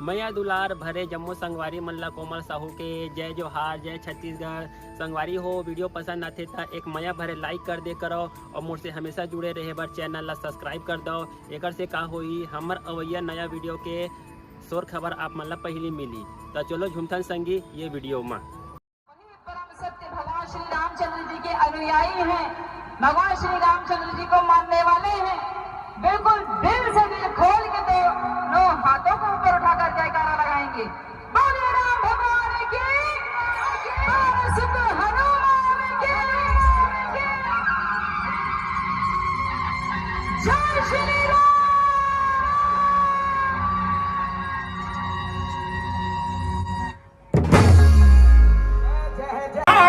मैया दुलार भरे जम्मू संगवारी मल्ला कोमल साहू के जय जोहार, जय छत्तीसगढ़। संगवारी हो वीडियो पसंद आते था एक मैया भरे लाइक कर दे करो और मुझसे हमेशा जुड़े रहे बर चैनल ला सब्सक्राइब कर दो। एक से का होई हमर अवैया नया वीडियो के शोर खबर आप मन ला पहली मिली। तो चलो झुमथन संगी ये वीडियो में परम सत्य भगवान श्री रामचंद्र जी के अनुयायी हैं, भगवान श्री रामचंद्र जी को मानने वाले हैं। बिल्कुल दिल से दिल खोल के दोनों हाथों को ऊपर उठाकर जयकारा लगाएंगे। बोलिए राम भगवान की, बोलो सिद्ध हनुमान की, जय श्री राम।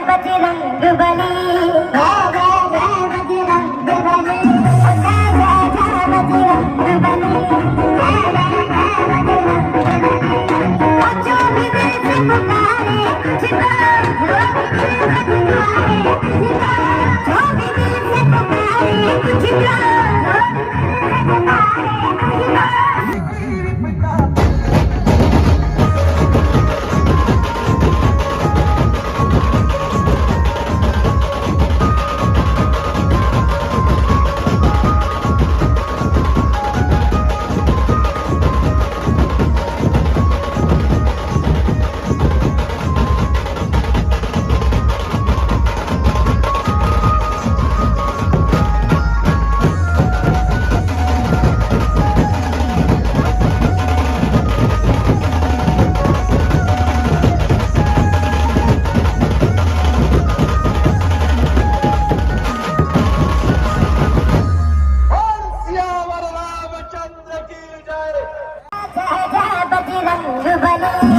बजरंग बली, जय बजरंग बली, बजरंग बली, जो भी दिल से पुकारे, जो भी दिल से पुकारे, बजरंग बली।